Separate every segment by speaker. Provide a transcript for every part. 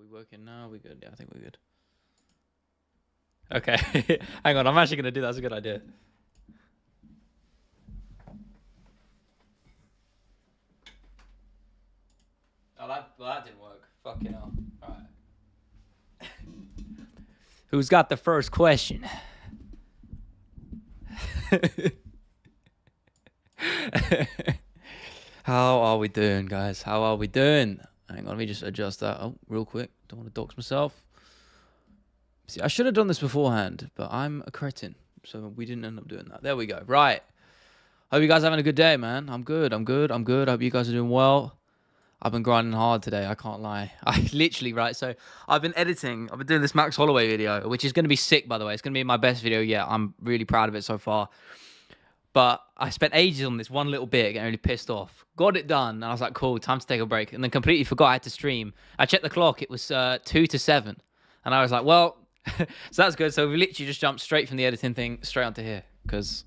Speaker 1: we working now? We good? Yeah, I think we're good. Okay. Hang on, I'm actually going to do that. That's a good idea. Oh, that didn't work. Fucking hell. All right. Who's got the first question? How are we doing, guys? How are we doing? Hang on, let me just adjust that. Oh, real quick. Don't want to dox myself. See, I should have done this beforehand, but I'm a cretin, so we didn't end up doing that. There we go. Right. Hope you guys are having a good day, man. I'm good. I hope you guys are doing well. I've been grinding hard today. I can't lie. I literally, right? So I've been editing. I've been doing this Max Holloway video, which is going to be sick, by the way. It's going to be my best video yet. I'm really proud of it so far. But I spent ages on this one little bit, getting really pissed off. Got it done, and I was like, cool, time to take a break. And then completely forgot I had to stream. I checked the clock. It was 2 to 7. And I was like, well, so that's good. So we literally just jumped straight from the editing thing straight onto here. Because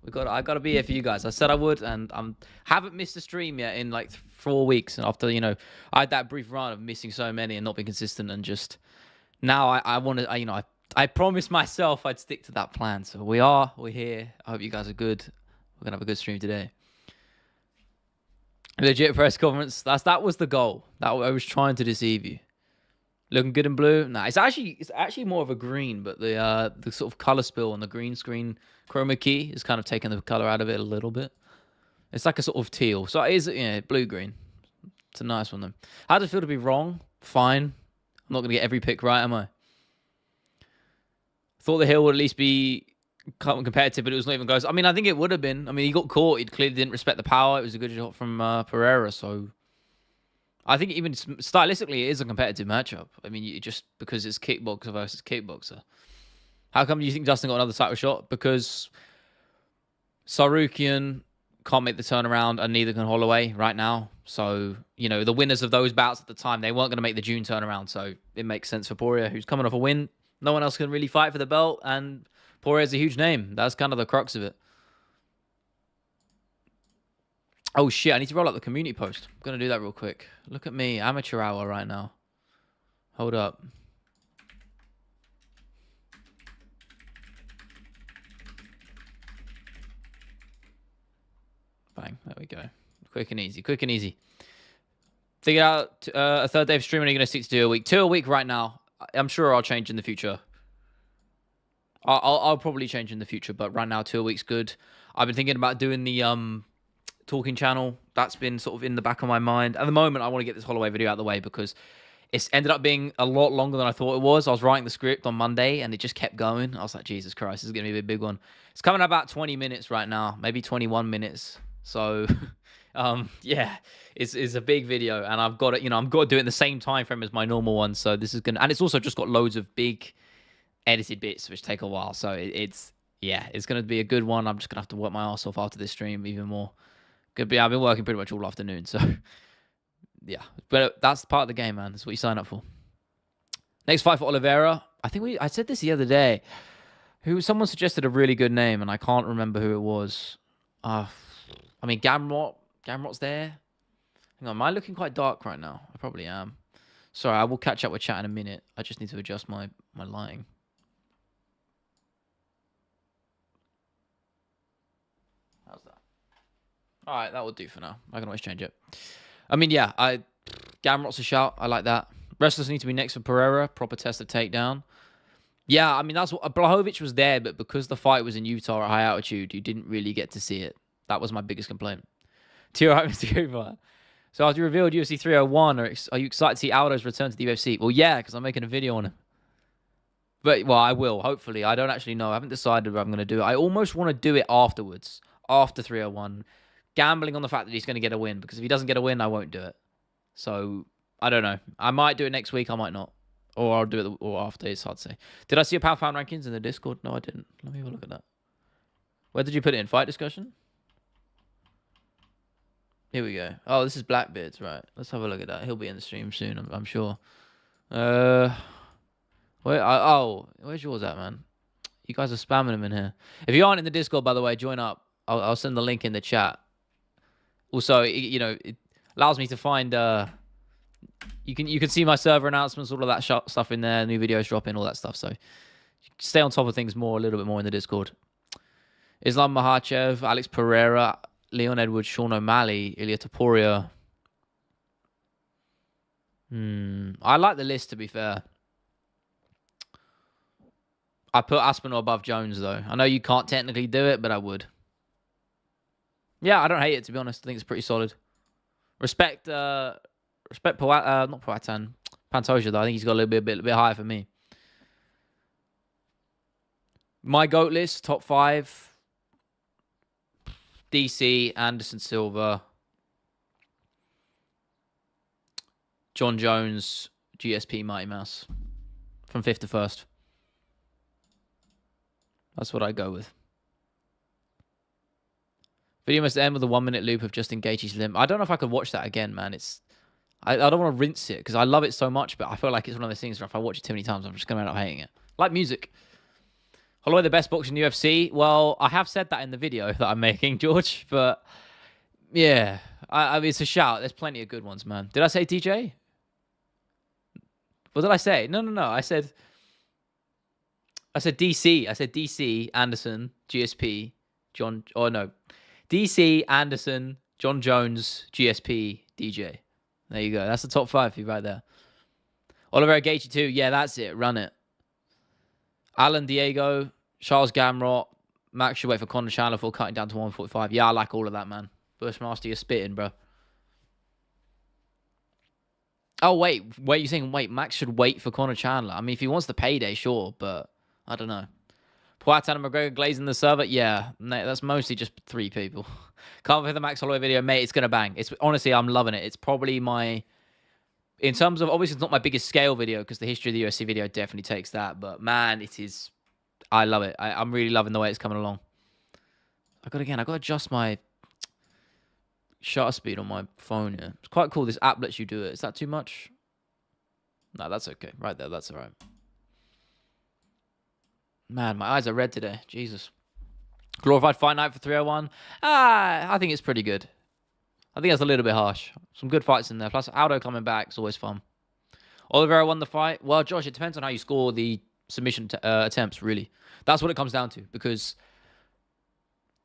Speaker 1: I got to be here for you guys. I said I would, and I haven't missed a stream yet in like 4 weeks. And after, I had that brief run of missing so many and not being consistent. And just now I want to, I promised myself I'd stick to that plan. So we're here. I hope you guys are good. We're going to have a good stream today. Legit press conference. That was the goal. I was trying to deceive you. Looking good in blue? Nah, it's actually more of a green, but the sort of color spill on the green screen chroma key is kind of taking the color out of it a little bit. It's like a sort of teal. So it is, blue-green. It's a nice one, though. How does it feel to be wrong? Fine. I'm not going to get every pick right, am I? Thought the hill would at least be competitive, but it was not even close. I mean, I think it would have been. I mean, he got caught. He clearly didn't respect the power. It was a good shot from Pereira, so I think even stylistically, it is a competitive matchup. I mean, just because it's kickboxer versus kickboxer. How come you think Justin got another title shot? Because Sarukian can't make the turnaround, and neither can Holloway right now. So, the winners of those bouts at the time, they weren't going to make the June turnaround. So it makes sense for Poirier, who's coming off a win. No one else can really fight for the belt, and Poirier's a huge name. That's kind of the crux of it. Oh, shit, I need to roll up the community post. I'm going to do that real quick. Look at me, amateur hour right now. Hold up. Bang, there we go. Quick and easy. Figure out a third day of streaming. Are you going to stick to 2 a week? 2 a week right now. I'm sure I'll change in the future. I'll probably change in the future, but right now 2 a week's good. I've been thinking about doing the talking channel. That's been sort of in the back of my mind. At the moment, I want to get this Holloway video out of the way because it's ended up being a lot longer than I thought it was. I was writing the script on Monday, and it just kept going. I was like, Jesus Christ, this is going to be a big one. It's coming about 20 minutes right now, maybe 21 minutes. So, yeah, it's a big video, and I've got to, I've got to do it in the same time frame as my normal one. So this is and it's also just got loads of big edited bits, which take a while. So it's going to be a good one. I'm just going to have to work my ass off after this stream even more. I've been working pretty much all afternoon, so yeah. But that's part of the game, man. That's what you sign up for. Next fight for Oliveira. I said this the other day. Someone suggested a really good name, and I can't remember who it was. I mean, Gamrot's there. Hang on, am I looking quite dark right now? I probably am. Sorry, I will catch up with chat in a minute. I just need to adjust my lighting. How's that? All right, that will do for now. I can always change it. I mean, yeah, Gamrot's a shout. I like that. Wrestlers need to be next for Pereira. Proper test of takedown. Yeah, I mean, that's what Blachowicz was there, but because the fight was in Utah at high altitude, you didn't really get to see it. That was my biggest complaint. Tier right, Mr. Cooper. So after you revealed UFC 301, are you excited to see Aldo's return to the UFC? Well, yeah, because I'm making a video on him. But, well, I will, hopefully. I don't actually know. I haven't decided what I'm going to do. I almost want to do it afterwards, after 301, gambling on the fact that he's going to get a win, because if he doesn't get a win, I won't do it. So, I don't know. I might do it next week. I might not. Or I'll do it or after. It's hard to say. Did I see your pound rankings in the Discord? No, I didn't. Let me have a look at that. Where did you put it in? Fight discussion? Here we go. Oh, this is Blackbeard's, right. Let's have a look at that. He'll be in the stream soon, I'm sure. Where's yours at, man? You guys are spamming him in here. If you aren't in the Discord, by the way, join up. I'll send the link in the chat. Also, it allows me to find You can see my server announcements, all of that stuff in there, new videos dropping, all that stuff. So stay on top of things more, a little bit more in the Discord. Islam Makhachev, Alex Pereira, Leon Edwards, Sean O'Malley, Ilya Topuria. I like the list, to be fair. I put Aspinall above Jones, though. I know you can't technically do it, but I would. Yeah, I don't hate it, to be honest. I think it's pretty solid. Respect not Poatan, Pantoja, though. I think he's got a little bit higher for me. My GOAT list, top 5. DC, Anderson Silva, John Jones, GSP, Mighty Mouse. From 5th to 1st. That's what I go with. Video must end with a 1-minute loop of Justin Gaethje's limp. I don't know if I could watch that again, man. I don't want to rinse it because I love it so much, but I feel like it's one of those things where if I watch it too many times, I'm just going to end up hating it. Like music. Holloway the best boxer in the UFC. Well, I have said that in the video that I'm making, George, but yeah, I mean, it's a shout. There's plenty of good ones, man. Did I say TJ? What did I say? No. I said DC. I said DC, Anderson, GSP, John. Oh, no. DC, Anderson, John Jones, GSP, DJ. There you go. That's the top 5 for you right there. Oliveira Gaethje too. Yeah, that's it. Run it. Alan Diego, Charles Gamrot, Max should wait for Conor Chandler for cutting down to 145. Yeah, I like all of that, man. Bushmaster, you're spitting, bro. Oh, wait, you're saying, Max should wait for Conor Chandler? I mean, if he wants the payday, sure, but I don't know. Poatan and McGregor glazing the server? Yeah, that's mostly just 3 people. Can't wait for the Max Holloway video. Mate, it's going to bang. Honestly, I'm loving it. It's probably my... In terms of... Obviously, it's not my biggest scale video because the history of the UFC video definitely takes that. But, man, it is... I love it. I'm really loving the way it's coming along. I got to adjust my shutter speed on my phone here. It's quite cool. This app lets you do it. Is that too much? No, that's okay. Right there. That's all right. Man, my eyes are red today. Jesus. Glorified Fight Night for 301. I think it's pretty good. I think that's a little bit harsh. Some good fights in there. Plus, Aldo coming back is always fun. Oliveira won the fight. Well, Josh, it depends on how you score the submission attempts, really. That's what it comes down to, because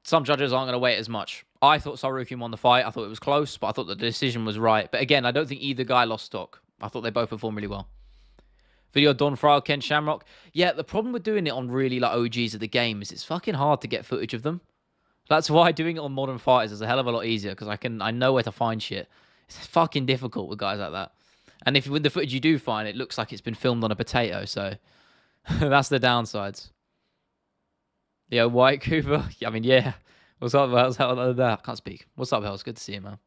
Speaker 1: some judges aren't going to weight as much. I thought Sarukian won the fight. I thought it was close, but I thought the decision was right. But again, I don't think either guy lost stock. I thought they both performed really well. Video Don Fryle, Ken Shamrock. Yeah, the problem with doing it on really like OGs of the game is it's fucking hard to get footage of them. That's why doing it on Modern Fighters is a hell of a lot easier, because I know where to find shit. It's fucking difficult with guys like that. And if with the footage you do find, it looks like it's been filmed on a potato, so that's the downsides. Yeah, White Cooper. I mean, yeah. What's up, Hell's? I can't speak. What's up, Hell's? Good to see you, man.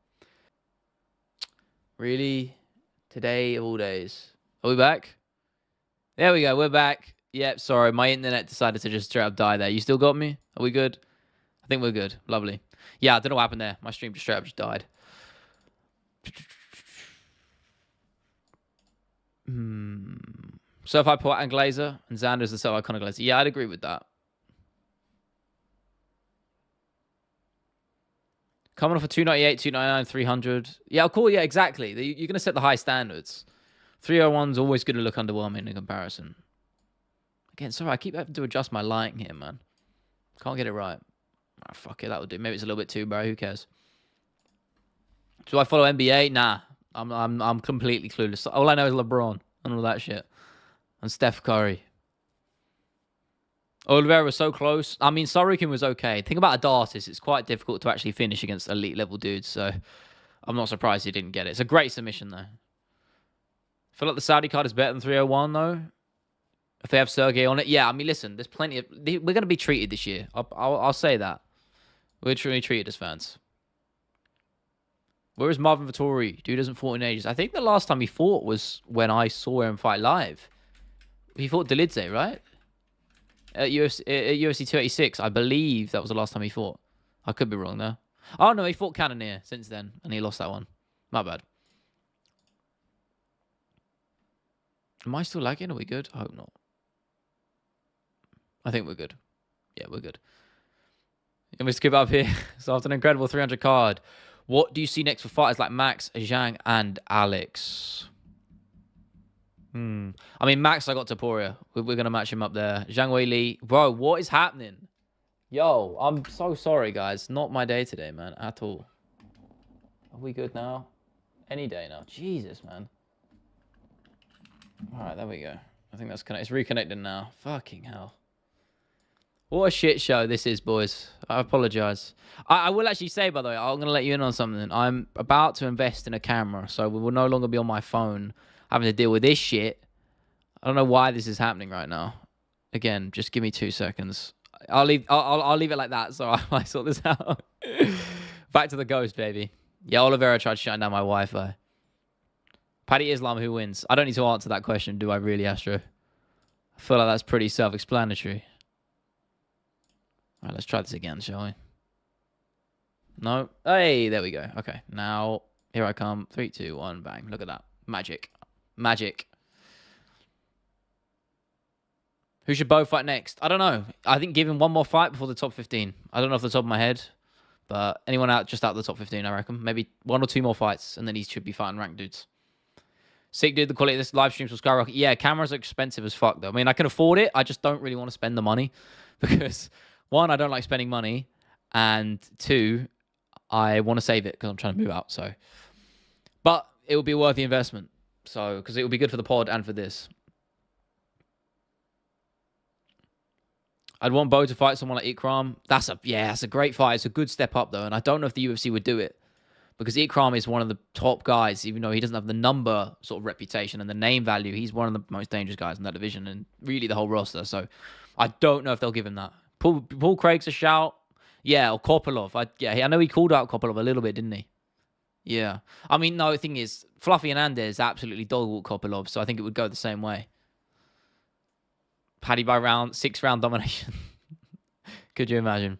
Speaker 1: Really? Today of all days. Are we back? There we go. We're back. Yep, sorry. My internet decided to just straight up die there. You still got me? Are we good? I think we're good. Lovely. Yeah, I don't know what happened there. My stream just straight up just died. Certified Poatan Glazer and Xander's the certified Conor Glazer. Yeah, I'd agree with that. Coming off a 298, 299, 300. Yeah, cool. Yeah, exactly. You're going to set the high standards. 301's always going to look underwhelming in comparison. Again, sorry, I keep having to adjust my lighting here, man. Can't get it right. Oh, fuck it, that'll do. Maybe it's a little bit too, bro. Who cares? Do I follow NBA? Nah. I'm completely clueless. All I know is LeBron and all that shit. And Steph Curry. Oliveira was so close. I mean, Sarukin was okay. Think about Adartis. It's quite difficult to actually finish against elite level dudes, so I'm not surprised he didn't get it. It's a great submission, though. I feel like the Saudi card is better than 301, though. If they have Sergey on it. Yeah, I mean, listen, there's plenty of... We're going to be treated this year. I'll say that. We're truly treated as fans. Where is Marvin Vittori? Dude hasn't fought in ages. I think the last time he fought was when I saw him fight live. He fought Delidze, right? At UFC 286, I believe that was the last time he fought. I could be wrong, though. Oh, no, he fought Cannonier since then, and he lost that one. My bad. Am I still lagging? Are we good? I hope not. I think we're good. Yeah, we're good. Let me skip up here. So after an incredible 300 card, What do you see next for fighters like Max, Zhang, and Alex? I mean, Max, I got Taporia. We're going to match him up there. Zhang Wei Li. Bro, what is happening? Yo, I'm so sorry, guys. Not my day today, man, at all. Are we good now? Any day now. Jesus, man. All right, there we go. I think that's connected. It's reconnected now. Fucking hell. What a shit show this is, boys. I apologize. I will actually say, by the way, I'm going to let you in on something. I'm about to invest in a camera, so we will no longer be on my phone having to deal with this shit. I don't know why this is happening right now. Again, just give me 2 seconds. I'll leave it like that, so I sort this out. Back to the ghost, baby. Yeah, Oliveira tried shutting down my Wi-Fi. Paddy Islam, who wins? I don't need to answer that question, do I really, Astro? I feel like that's pretty self-explanatory. All right, let's try this again, shall we? No. Hey, there we go. Okay, now, here I come. 3, 2, 1, bang. Look at that. Magic. Magic. Who should Bo fight next? I don't know. I think give him one more fight before the top 15. I don't know off the top of my head. But anyone out just out the top 15, I reckon. Maybe 1 or 2 more fights, and then he should be fighting ranked dudes. Sick, dude. The quality of this live streams will skyrocket. Yeah, cameras are expensive as fuck, though. I mean, I can afford it. I just don't really want to spend the money. Because, 1, I don't like spending money. And 2, I want to save it because I'm trying to move out. So, but it will be worth the investment. So, because it will be good for the pod and for this. I'd want Bo to fight someone like Ikram. That's a great fight. It's a good step up, though. And I don't know if the UFC would do it. Because Ikram is one of the top guys, even though he doesn't have the number sort of reputation and the name value. He's one of the most dangerous guys in that division and really the whole roster. So I don't know if they'll give him that. Paul Craig's a shout. Yeah, or Kopolov. I know he called out Kopolov a little bit, didn't he? Yeah. I mean, no, the thing is, Fluffy Hernandez absolutely dog-walked Kopolov, so I think it would go the same way. Paddy by 6-round domination. Could you imagine?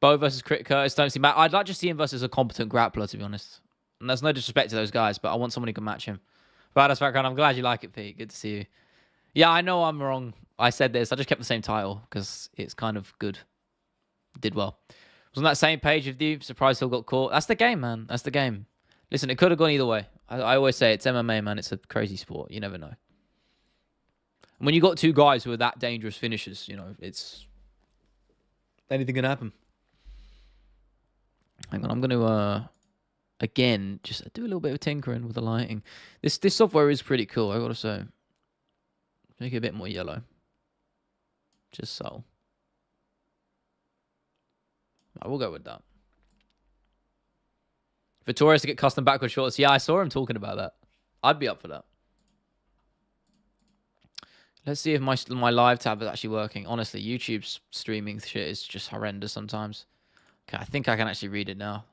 Speaker 1: Bo versus Crit Curtis, don't see Matt. I'd like to see him versus a competent grappler, to be honest. And there's no disrespect to those guys, but I want someone who can match him. Right, that's background. I'm glad you like it, Pete. Good to see you. Yeah, I know I'm wrong. I said this. I just kept the same title because it's kind of good. Did well. Was on that same page with you. Surprised Hill got caught. That's the game, man. That's the game. Listen, it could have gone either way. I always say it's MMA, man. It's a crazy sport. You never know. And when you got 2 guys who are that dangerous finishers, you know, it's... anything can happen. Hang on, I'm going to, again, just do a little bit of tinkering with the lighting. This software is pretty cool, I got to say. Make it a bit more yellow. Just so. I will go with that. Vittorious to get custom backward shorts. Yeah, I saw him talking about that. I'd be up for that. Let's see if my live tab is actually working. Honestly, YouTube's streaming shit is just horrendous sometimes. Okay, I think I can actually read it now.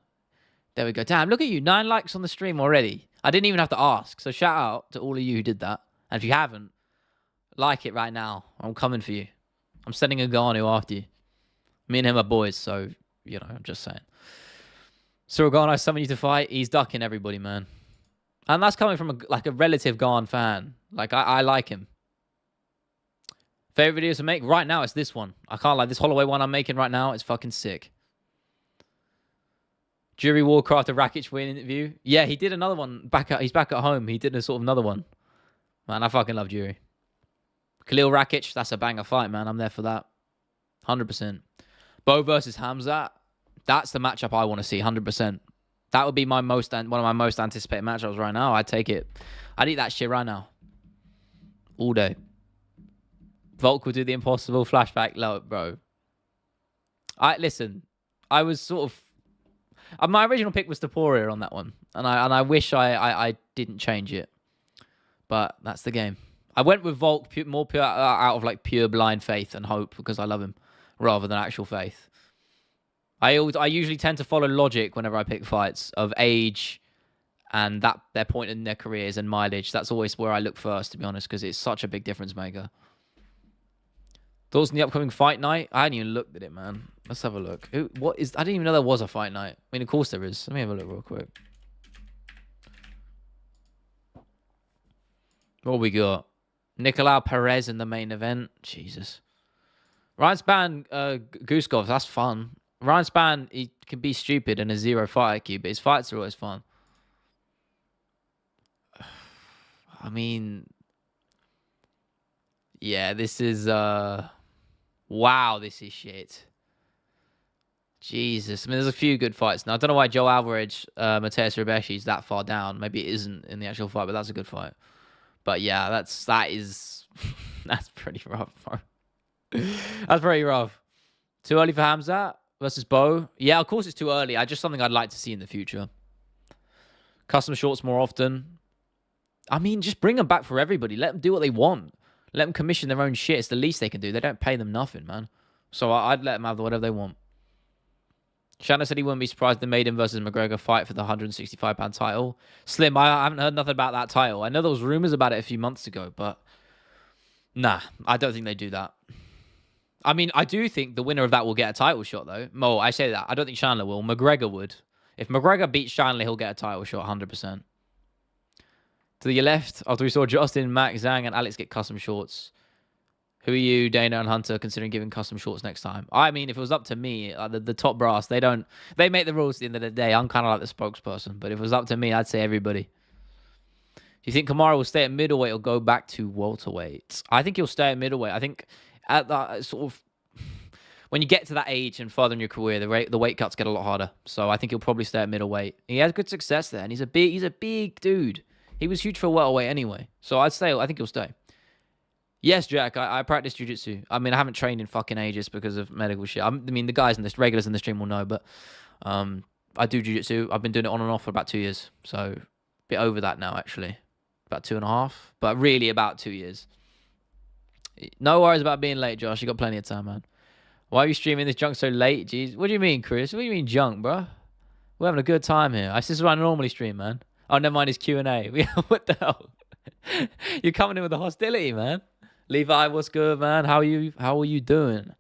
Speaker 1: There we go. Damn, look at you. 9 likes on the stream already. I didn't even have to ask. So shout out to all of you who did that. And if you haven't, like it right now. I'm coming for you. I'm sending a Garnu after you. Me and him are boys, so, you know, I'm just saying. Cyril Garn, I summon you to fight. He's ducking everybody, man. And that's coming from a relative Garn fan. Like, I like him. Favorite videos to make? Right now, it's this one. I can't lie. This Holloway one I'm making right now is fucking sick. Jury Warcraft, a Rakic win interview. Yeah, he did another one. He's back at home. He did a sort of another one. Man, I fucking love Jury. Khalil Rakic, that's a banger fight, man. I'm there for that. 100%. Bo versus Hamzat. That's the matchup I want to see, 100%. That would be one of my most anticipated matchups right now. I'd take it. I'd eat that shit right now. All day. Volk will do the impossible. Flashback. Look, bro. Listen, I was sort of... my original pick was Taporia on that one. And I wish I didn't change it. But that's the game. I went with Volk more pure out of like pure blind faith and hope because I love him rather than actual faith. I usually tend to follow logic whenever I pick fights of age and that their point in their careers and mileage. That's always where I look first, to be honest, because it's such a big difference maker. Thoughts on the upcoming fight night? I hadn't even looked at it, man. Let's have a look. I didn't even know there was a fight night. I mean, of course there is. Let me have a look real quick. What we got? Nicolau Perez in the main event. Jesus. Ryan Span, Gooskov. That's fun. Ryan Spann, he can be stupid and a 0 fight IQ, but his fights are always fun. I mean, yeah, this is wow, this is shit. Jesus. I mean, there's a few good fights. Now, I don't know why Joe Alvarez, Mateus Ribeshi is that far down. Maybe it isn't in the actual fight, but that's a good fight. But yeah, that is that's pretty rough, bro. That's very rough. Too early for Hamzat versus Bo. Yeah, of course it's too early. Just something I'd like to see in the future. Custom shorts more often. I mean, just bring them back for everybody. Let them do what they want. Let them commission their own shit. It's the least they can do. They don't pay them nothing, man. So I'd let them have whatever they want. Shanna said he wouldn't be surprised if they made him versus McGregor fight for the 165-pound title. Slim, I haven't heard nothing about that title. I know there was rumors about it a few months ago, but nah, I don't think they do that. I mean, I do think the winner of that will get a title shot, though. Mo, I say that. I don't think Chandler will. McGregor would. If McGregor beats Chandler, he'll get a title shot, 100%. To your left, after we saw Justin, Mac, Zhang, and Alex get custom shorts, who are you, Dana and Hunter, considering giving custom shorts next time? I mean, if it was up to me, the top brass, they make the rules at the end of the day. I'm kind of like the spokesperson, but if it was up to me, I'd say everybody. Do you think Kamaru will stay at middleweight or go back to welterweight? I think he'll stay at middleweight. I think at that sort of, when you get to that age and further in your career, the weight cuts get a lot harder. So I think he'll probably stay at middleweight. He has good success there, and he's a big dude. He was huge for welterweight anyway. So I think he'll stay. Yes, Jack, I practice jiu-jitsu. I mean, I haven't trained in fucking ages because of medical shit. I mean, the guys regulars in the stream will know, but I do jiu-jitsu. I've been doing it on and off for about 2 years. So a bit over that now, actually. About 2.5, but really about 2 years. No worries about being late, Josh. You got plenty of time, man. Why are you streaming this junk so late? Jeez. What do you mean, Chris? What do you mean junk, bro? We're having a good time here. This is what I normally stream, man. Oh, never mind his Q&A. What the hell? You're coming in with the hostility, man. Levi, what's good, man? How are you doing?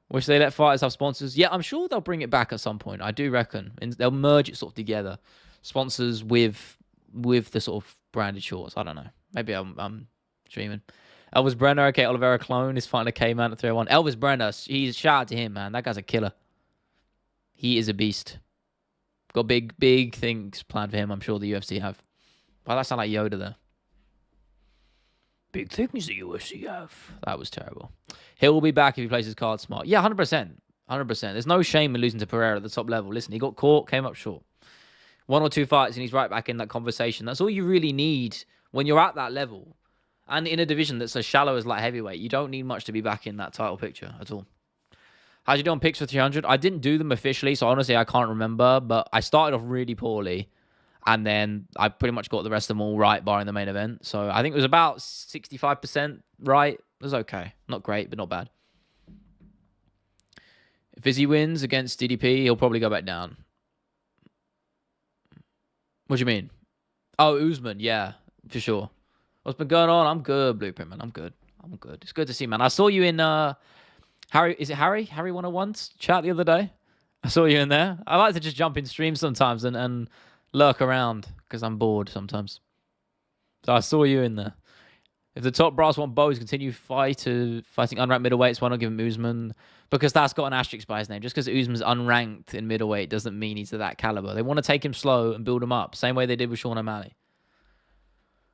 Speaker 1: Wish they let fighters have sponsors. Yeah, I'm sure they'll bring it back at some point. I do reckon. And they'll merge it sort of together. Sponsors with the sort of branded shorts. I don't know. Maybe I'm dreaming. Elvis Brenner, okay, Oliveira clone is fighting a K-Man at 301. Elvis Brenner, shout out to him, man. That guy's a killer. He is a beast. Got big things planned for him. I'm sure the UFC have. Why that sound like Yoda there? Big things the UFC have. That was terrible. He'll be back if he plays his cards smart. Yeah, 100%. 100%. There's no shame in losing to Pereira at the top level. Listen, he got caught, came up short. 1 or 2 fights, and he's right back in that conversation. That's all you really need when you're at that level. And in a division that's as shallow as light heavyweight, you don't need much to be back in that title picture at all. How'd you do on picks for 300? I didn't do them officially, so honestly, I can't remember. But I started off really poorly. And then I pretty much got the rest of them all right, barring the main event. So I think it was about 65% right. It was okay. Not great, but not bad. If Izzy wins against DDP, he'll probably go back down. What do you mean? Oh, Usman. Yeah, for sure. What's been going on? I'm good, Blueprint, man. I'm good. It's good to see, man. I saw you in Harry. Is it Harry? Harry 101's chat the other day. I saw you in there. I like to just jump in streams sometimes and lurk around because I'm bored sometimes. So I saw you in there. If the top brass want Bo to continue fighting unranked middleweights, why not give him Usman? Because that's got an asterisk by his name. Just because Usman's unranked in middleweight doesn't mean he's of that caliber. They want to take him slow and build him up. Same way they did with Sean O'Malley.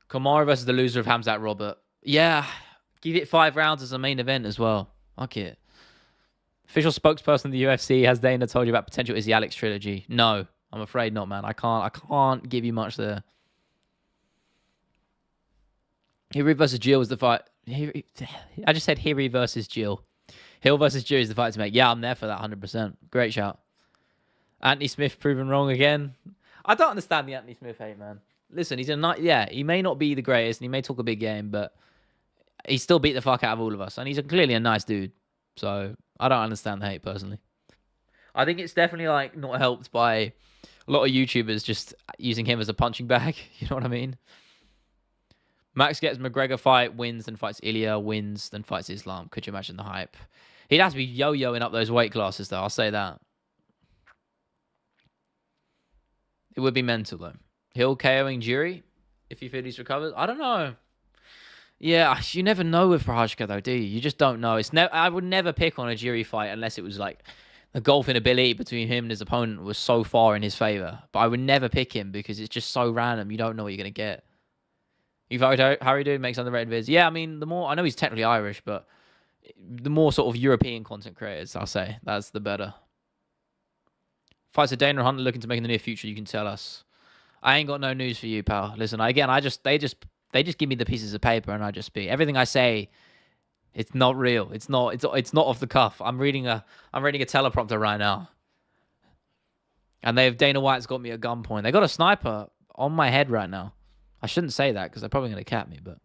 Speaker 1: Kamaru versus the loser of Hamzat Robert. Yeah, give it 5 rounds as a main event as well. Fuck it. Official spokesperson of the UFC, has Dana told you about potential Izzy Alex trilogy? No, I'm afraid not, man. I can't give you much there. Hiri versus Jill was the fight. I just said Hiri versus Jill. Hill versus Jill is the fight to make. Yeah, I'm there for that 100%. Great shout. Anthony Smith proven wrong again. I don't understand the Anthony Smith hate, man. Listen, he may not be the greatest and he may talk a big game, but he still beat the fuck out of all of us. And he's clearly a nice dude. So I don't understand the hate personally. I think it's definitely like not helped by a lot of YouTubers just using him as a punching bag. You know what I mean? Max gets McGregor fight, wins, then fights Ilya, wins, then fights Islam. Could you imagine the hype? He'd have to be yo-yoing up those weight classes, though. I'll say that. It would be mental, though. Hill KOing Jury, if you feel he's recovered. I don't know. Yeah, you never know with Prohashka, though, do you? You just don't know. I would never pick on a Jury fight unless it was like the golfing ability between him and his opponent was so far in his favor. But I would never pick him because it's just so random. You don't know what you're going to get. You've heard Harry Dude makes underrated vids. Yeah, I mean, the more... I know he's technically Irish, but the more sort of European content creators, I'll say. That's the better. Fights a Dana Hunter looking to make in the near future, you can tell us. I ain't got no news for you, pal. Listen, they just give me the pieces of paper and I just speak. Everything I say, it's not real. It's not off the cuff. I'm reading a teleprompter right now. And Dana White's got me at gunpoint. They got a sniper on my head right now. I shouldn't say that because they're probably going to cap me, but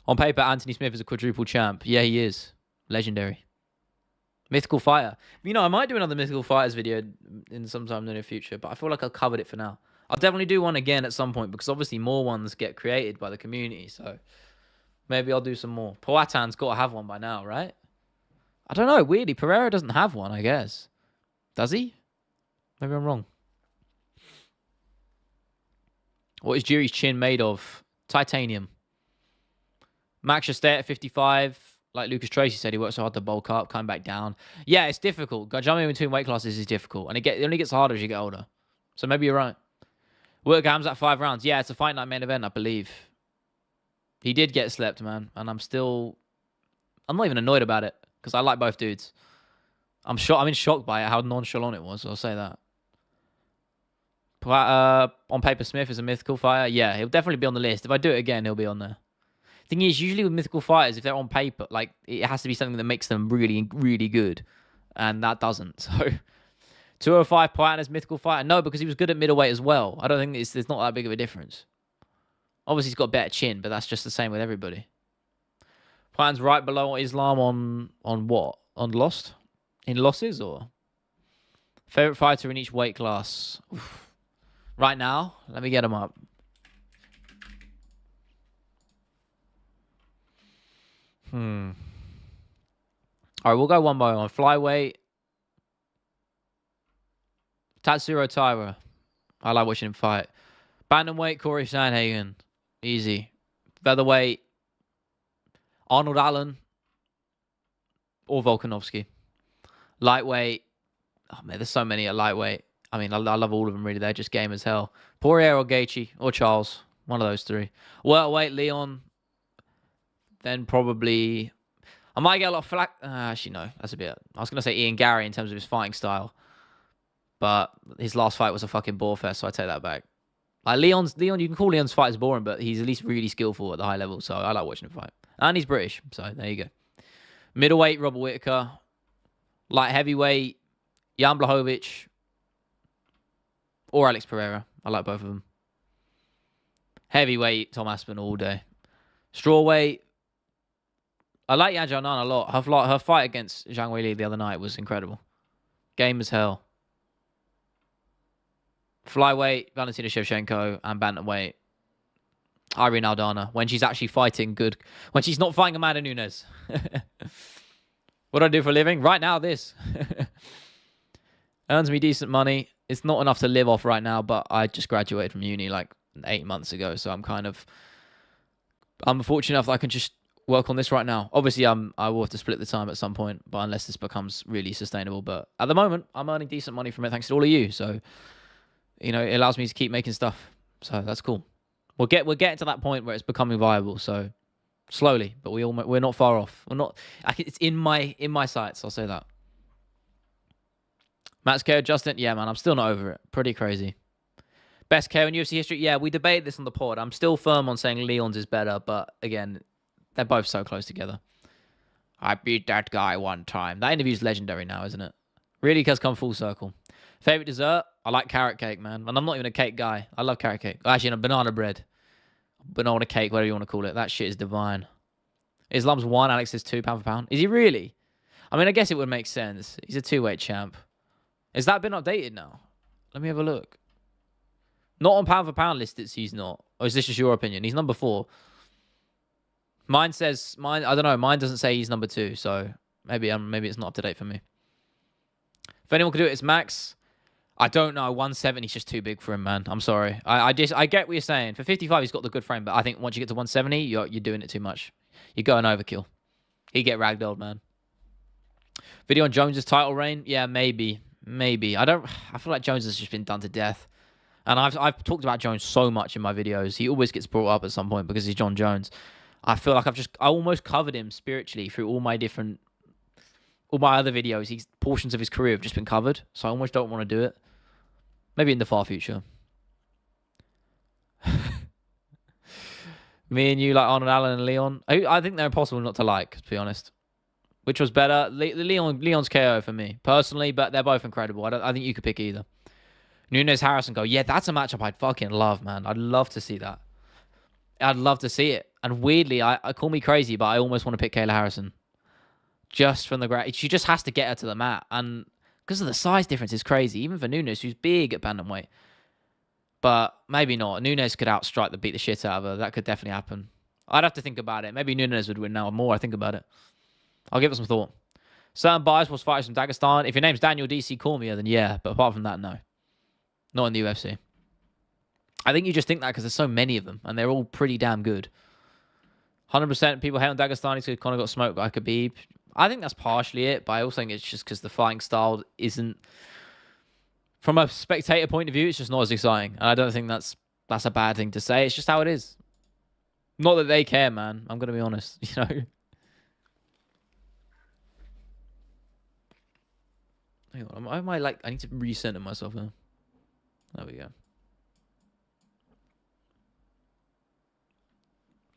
Speaker 1: on paper, Anthony Smith is a quadruple champ. Yeah, he is. Legendary. Mythical fighter. You know, I might do another Mythical Fighters video in sometime in the near future, but I feel like I've covered it for now. I'll definitely do one again at some point because obviously more ones get created by the community, so maybe I'll do some more. Poatan's got to have one by now, right? I don't know. Weirdly, Pereira doesn't have one, I guess. Does he? Maybe I'm wrong. What is Jiri's chin made of? Titanium. Max should stay at 55. Like Lucas Tracy said, he works so hard to bulk up, come back down. Yeah, it's difficult. Jumping between weight classes is difficult. And it only gets harder as you get older. So maybe you're right. Work Ham's at 5 rounds. Yeah, it's a fight night main event, I believe. He did get slept, man. And I'm not even annoyed about it. Because I like both dudes. I'm in shock by it, how nonchalant it was. I'll say that. On paper, Smith is a mythical fighter. Yeah, he'll definitely be on the list. If I do it again, he'll be on there. Thing is, usually with mythical fighters, if they're on paper, like it has to be something that makes them really, really good, and that doesn't. So, 205 Poatan as mythical fighter? No, because he was good at middleweight as well. I don't think there's not that big of a difference. Obviously, he's got a better chin, but that's just the same with everybody. Poatan's right below Islam on what? On Lost? In losses or favorite fighter in each weight class? Oof. Right now, let me get him up. All right, we'll go one by one. Flyweight. Tatsuro Taira. I like watching him fight. Bantamweight, Corey Sandhagen. Easy. Featherweight. Arnold Allen. Or Volkanovski. Lightweight. Oh, man, there's so many at lightweight. I mean, I love all of them, really. They're just game as hell. Poirier or Gaethje. Or Charles. One of those three. Welterweight, Leon. Then probably... I might get a lot of flack. Actually, no. That's a bit... I was going to say Ian Gary in terms of his fighting style. But his last fight was a fucking bore fest, so I take that back. Like Leon, you can call Leon's fights boring, but he's at least really skillful at the high level, so I like watching him fight. And he's British, so there you go. Middleweight, Robert Whittaker. Light heavyweight, Jan Blachowicz. Or Alex Pereira. I like both of them. Heavyweight, Tom Aspin all day. Strawweight, I like Yan Xiaonan a lot. Her fight against Zhang Weili the other night was incredible. Game as hell. Flyweight, Valentina Shevchenko, and bantamweight, Irene Aldana. When she's actually fighting good. When she's not fighting Amanda Nunes. What do I do for a living? Right now, this. Earns me decent money. It's not enough to live off right now, but I just graduated from uni like 8 months ago, so I'm fortunate enough that I can just work on this right now. Obviously, I will have to split the time at some point, but unless this becomes really sustainable. But at the moment, I'm earning decent money from it thanks to all of you. So, you know, it allows me to keep making stuff. So that's cool. We're getting to that point where it's becoming viable. So slowly, but we're not far off. It's in my sights. I'll say that. Matt's KO Justin, yeah, man, I'm still not over it. Pretty crazy. Best KO in UFC history, yeah, we debated this on the pod. I'm still firm on saying Leon's is better, but again, they're both so close together. I beat that guy one time. That interview's legendary now, isn't it? Really has come full circle. Favorite dessert? I like carrot cake, man. And I'm not even a cake guy. I love carrot cake. Actually, banana bread. Banana cake, whatever you want to call it. That shit is divine. Islam's 1, Alex is 2 pound for pound. Is he really? I mean, I guess it would make sense. He's a 2-weight champ. Has that been updated now? Let me have a look. Not on pound for pound lists, he's not. Or is this just your opinion? He's number 4. Mine says... I don't know. Mine doesn't say he's number 2, so maybe it's not up to date for me. If anyone could do it, it's Max. I don't know. 170 is just too big for him, man. I'm sorry. I get what you're saying. For 55, he's got the good frame, but I think once you get to 170, you're doing it too much. You're going overkill. He get ragdolled, man. Video on Jones's title reign? Yeah, maybe. Maybe. I feel like Jones has just been done to death. And I've talked about Jones so much in my videos. He always gets brought up at some point because he's John Jones. I feel like I almost covered him spiritually through all my other videos. Portions of his career have just been covered. So I almost don't want to do it. Maybe in the far future. Me and you like Arnold Allen and Leon. I think they're impossible not to like, to be honest. Which was better? Leon's KO for me, personally, but they're both incredible. I think you could pick either. Nunes Harrison go, yeah, that's a matchup I'd fucking love, man. I'd love to see that. I'd love to see it. And weirdly, I call me crazy, but I almost want to pick Kayla Harrison. Just from the ground. She just has to get her to the mat. And because of the size difference is crazy. Even for Nunes, who's big at bantamweight. But maybe not. Nunes could beat the shit out of her. That could definitely happen. I'd have to think about it. Maybe Nunes would win now. The more I think about it. I'll give it some thought. Certain bias was fighters from Dagestan. If your name's Daniel DC Cormier, then yeah. But apart from that, no. Not in the UFC. I think you just think that because there's so many of them. And they're all pretty damn good. 100% people hate on Dagestani because Conor got smoked by Khabib. I think that's partially it. But I also think it's just because the fighting style isn't... From a spectator point of view, it's just not as exciting. And I don't think that's a bad thing to say. It's just how it is. Not that they care, man. I'm going to be honest. You know? Hang on. I need to recenter myself now. There we go.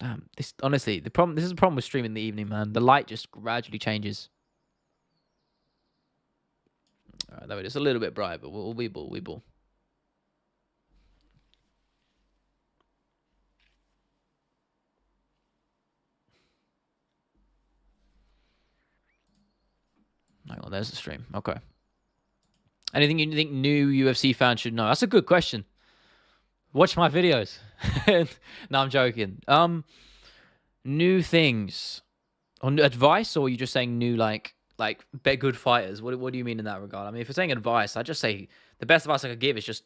Speaker 1: Damn. This is the problem with streaming in the evening, man. The light just gradually changes. Alright, that way it's a little bit bright, but we'll ball. Hang on, there's the stream. Okay. Anything you think new UFC fans should know? That's a good question. Watch my videos. No, I'm joking. New things. On advice, or are you just saying new like good fighters? What do you mean in that regard? I mean, if you're saying advice, I just say the best advice I could give is just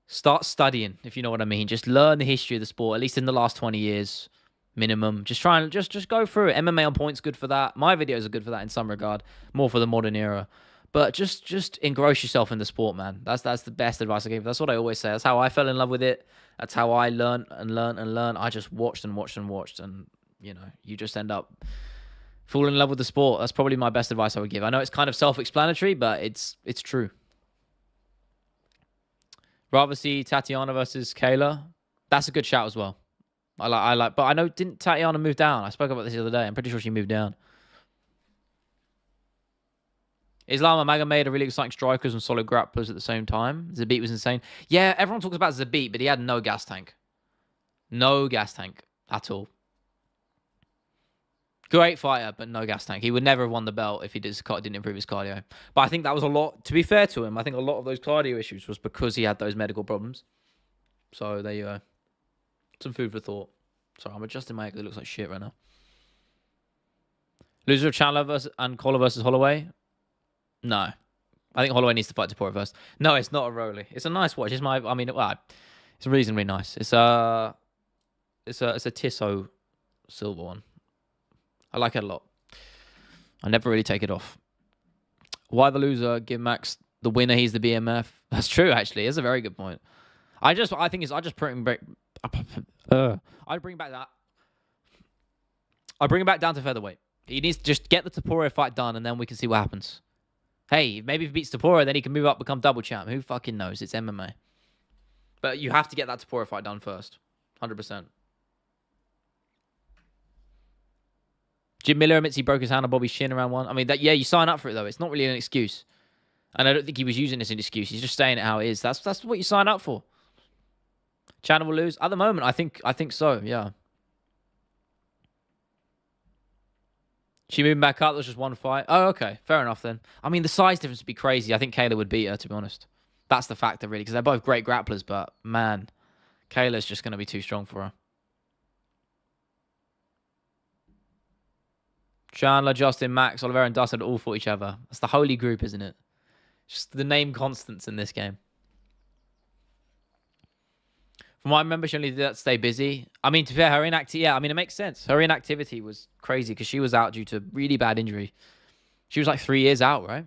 Speaker 1: start studying, if you know what I mean. Just learn the history of the sport, at least in the last 20 years minimum. Just try and just go through it. MMA on Point's good for that. My videos are good for that in some regard, more for the modern era. But just engross yourself in the sport, man. That's the best advice I give. That's what I always say. That's how I fell in love with it. That's how I learned. I just watched, and you know, you just end up falling in love with the sport. That's probably my best advice I would give. I know it's kind of self-explanatory, but it's true. Rather see Tatiana versus Kayla. That's a good shout as well. I like, but I know, didn't Tatiana move down? I spoke about this the other day. I'm pretty sure she moved down. Islam Magomed are really exciting strikers and solid grapplers at the same time. Zabit was insane. Yeah, everyone talks about Zabit, but he had no gas tank. No gas tank at all. Great fighter, but no gas tank. He would never have won the belt if he didn't improve his cardio. But I think that was a lot, to be fair to him, I think a lot of those cardio issues was because he had those medical problems. So there you go. Some food for thought. Sorry, I'm adjusting my hair because it looks like shit right now. Loser of Chandler and Collar versus Holloway? No. I think Holloway needs to fight Tapora first. No, it's not a Rolly. It's a nice watch. It's reasonably nice. It's a Tissot silver one. I like it a lot. I never really take it off. Why the loser? Give Max the winner. He's the BMF. That's true, actually. It's a very good point. I just bring back that. I bring it back down to featherweight. He needs to just get the Taporo fight done, and then we can see what happens. Hey, maybe if he beats Taporo, then he can move up, become double champ. Who fucking knows? It's MMA. But you have to get that Taporo fight done first. 100%. Jim Miller admits he broke his hand on Bobby's shin around one. I mean, you sign up for it, though. It's not really an excuse. And I don't think he was using this as an excuse. He's just saying it how it is. That's what you sign up for. Chandler will lose. At the moment, I think so, yeah. She moving back up. There's just one fight. Oh, okay. Fair enough, then. I mean, the size difference would be crazy. I think Kayla would beat her, to be honest. That's the factor, really, because they're both great grapplers, but, man, Kayla's just going to be too strong for her. Chandler, Justin, Max, Oliveira, and Dustin all fought each other. That's the holy group, isn't it? Just the name constants in this game. From what I remember, she only did that to stay busy. I mean, to be fair, it makes sense. Her inactivity was crazy because she was out due to really bad injury. She was like 3 years out, right?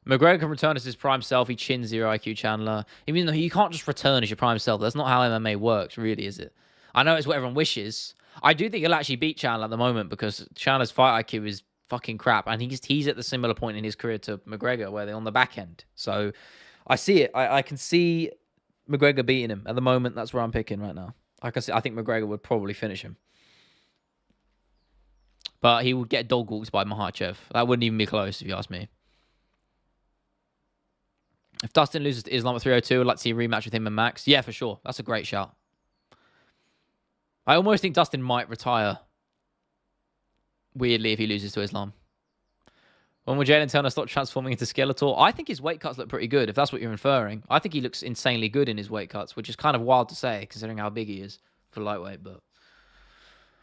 Speaker 1: McGregor can return as his prime self. He chins 0 IQ Chandler. Even though you can't just return as your prime self. That's not how MMA works, really, is it? I know it's what everyone wishes. I do think he'll actually beat Chandler at the moment because Chandler's fight IQ is fucking crap. And he's at the similar point in his career to McGregor where they're on the back end. So I see it. I can see McGregor beating him. At the moment, that's where I'm picking right now. I think McGregor would probably finish him. But he would get dog walks by Makhachev. That wouldn't even be close, if you ask me. If Dustin loses to Islam at 302, I'd like to see a rematch with him and Max. Yeah, for sure. That's a great shout. I almost think Dustin might retire. Weirdly, if he loses to Islam. When will Jalen Turner stop transforming into Skeletor? I think his weight cuts look pretty good, if that's what you're inferring. I think he looks insanely good in his weight cuts, which is kind of wild to say, considering how big he is for lightweight. But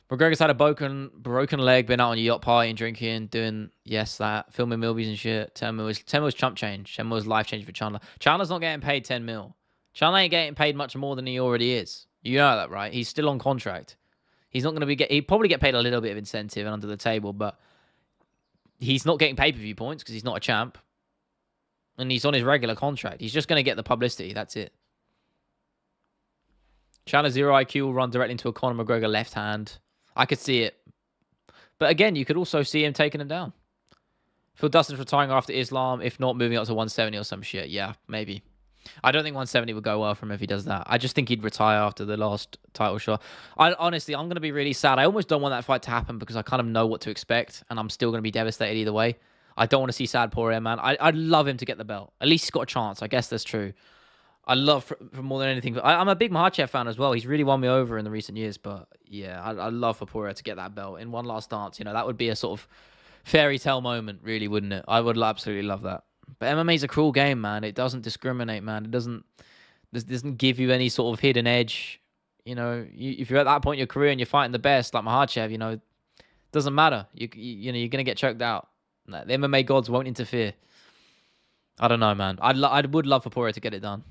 Speaker 1: McGregor's had a broken leg, been out on a yacht party and drinking, doing, yes, that, filming Milbies and shit. 10 mil was chump change. 10 mil was life change for Chandler. Chandler's not getting paid 10 mil. Chandler ain't getting paid much more than he already is. You know that, right? He's still on contract. He's not going to be he'd probably get paid a little bit of incentive and under the table, but he's not getting pay-per-view points because he's not a champ. And he's on his regular contract. He's just going to get the publicity. That's it. Chandler 0 IQ will run directly into a Conor McGregor left hand. I could see it. But again, you could also see him taking him down. Phil Dustin's retiring after Islam. If not, moving up to 170 or some shit. Yeah, maybe. I don't think 170 would go well for him if he does that. I just think he'd retire after the last title shot. Honestly, I'm going to be really sad. I almost don't want that fight to happen because I kind of know what to expect, and I'm still going to be devastated either way. I don't want to see sad Poirier, man. I'd love him to get the belt. At least he's got a chance. I guess that's true. I love for more than anything. I'm a big Makhachev fan as well. He's really won me over in the recent years. But yeah, I'd love for Poirier to get that belt in one last dance. You know, that would be a sort of fairy tale moment, really, wouldn't it? I would absolutely love that. But MMA is a cruel game, man. It doesn't discriminate, man. It doesn't give you any sort of hidden edge. You know, if you're at that point in your career and you're fighting the best, like Makhachev, you know, it doesn't matter. You know, you're gonna get choked out. The MMA gods won't interfere. I don't know, man. I would love for Poirier to get it done.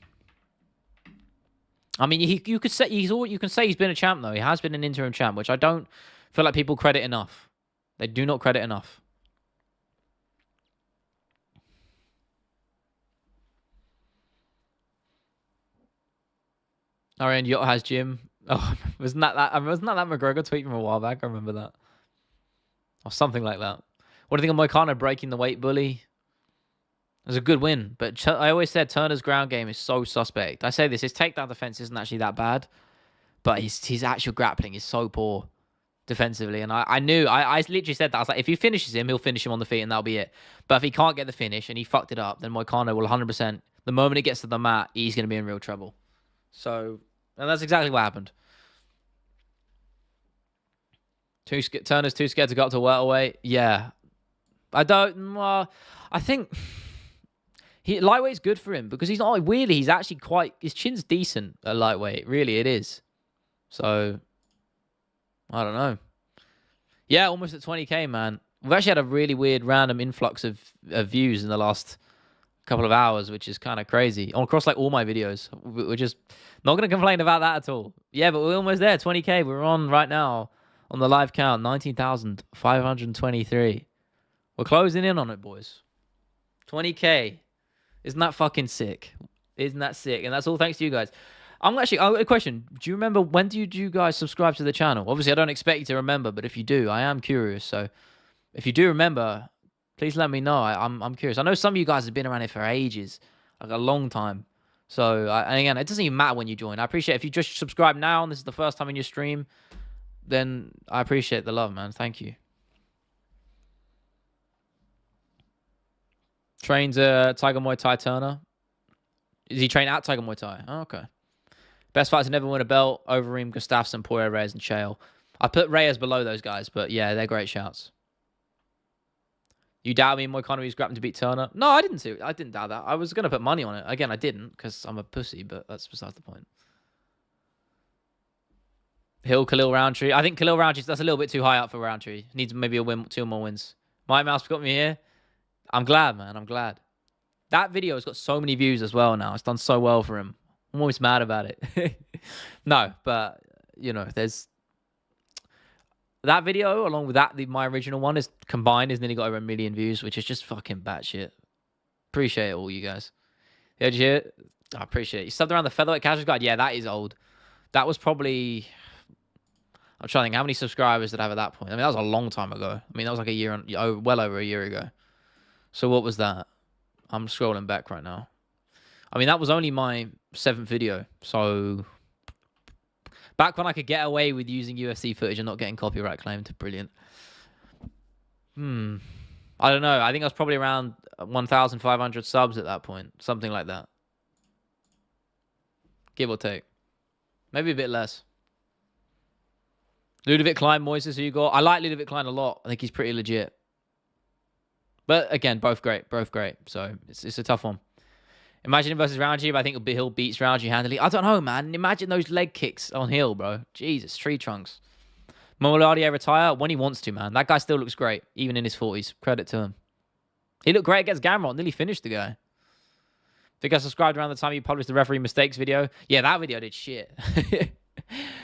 Speaker 1: I mean, you can say he's been a champ though. He has been an interim champ, which I don't feel like people credit enough. They do not credit enough. Ariane Yacht has gym. Oh, wasn't that McGregor tweet from a while back? I remember that. Or something like that. What do you think of Moicano breaking the weight bully? It was a good win, but I always said Turner's ground game is so suspect. I say this, his takedown defense isn't actually that bad, but his actual grappling is so poor defensively. And I literally said that. I was like, if he finishes him, he'll finish him on the feet and that'll be it. But if he can't get the finish and he fucked it up, then Moicano will 100%, the moment he gets to the mat, he's going to be in real trouble. So, and that's exactly what happened. Turner's too scared to go up to welterweight. Yeah. I think lightweight's good for him because he's not weirdly. He's actually his chin's decent at lightweight. Really, it is. So I don't know. Yeah, almost at 20K, man. We've actually had a really weird random influx of views in the last couple of hours, which is kind of crazy. Across like all my videos. We're just not going to complain about that at all. Yeah, but we're almost there. 20K. We're on right now on the live count. 19,523. We're closing in on it, boys. 20K. Isn't that fucking sick? Isn't that sick? And that's all thanks to you guys. A question. Do you remember, when did you guys subscribe to the channel? Obviously, I don't expect you to remember, but if you do, I am curious. So if you do remember, please let me know. I'm curious. I know some of you guys have been around here for ages, like a long time. So, and again, it doesn't even matter when you join. I appreciate if you just subscribe now and this is the first time in your stream, then I appreciate the love, man. Thank you. Trains Tiger Muay Thai Turner. Is he trained at Tiger Muay Thai? Oh, okay. Best fighter to never win a belt: Overeem, Gustafsson, Poirier, Reyes, and Chael. I put Reyes below those guys, but yeah, they're great shouts. You doubt me, Moicano is grappling to beat Turner? No, I didn't doubt that. I was gonna put money on it. Again, I didn't because I'm a pussy, but that's besides the point. Hill, Khalil Roundtree. I think Khalil Roundtree, that's a little bit too high up for Roundtree. Needs maybe a win, 2 more wins. My Mouse got me here. I'm glad, man. I'm glad. That video has got so many views as well now. It's done so well for him. I'm always mad about it. No, but, you know, That video, along with my original one, is combined is nearly got over 1 million views, which is just fucking batshit. Appreciate it all, you guys. Yeah, did you hear it? I appreciate it. You subbed around the featherweight casual guide. Yeah, that is old. That was probably. I'm trying to think how many subscribers did I have at that point. I mean, that was a long time ago. I mean, that was like a year, well over a year ago. So what was that? I'm scrolling back right now. I mean, that was only my 7th video. So back when I could get away with using UFC footage and not getting copyright claimed. Brilliant. I don't know. I think I was probably around 1,500 subs at that point. Something like that. Give or take. Maybe a bit less. Ludovic Klein, Moises, who you got? I like Ludovic Klein a lot. I think he's pretty legit. But again, both great. Both great. So it's a tough one. Imagine him versus Roundtree, but I think Hill beats Roundtree handily. I don't know, man. Imagine those leg kicks on Hill, bro. Jesus, tree trunks. Molardier retire when he wants to, man. That guy still looks great, even in his 40s. Credit to him. He looked great against Gamrot. Nearly finished the guy. I think I subscribed around the time you published the referee mistakes video. Yeah, that video did shit.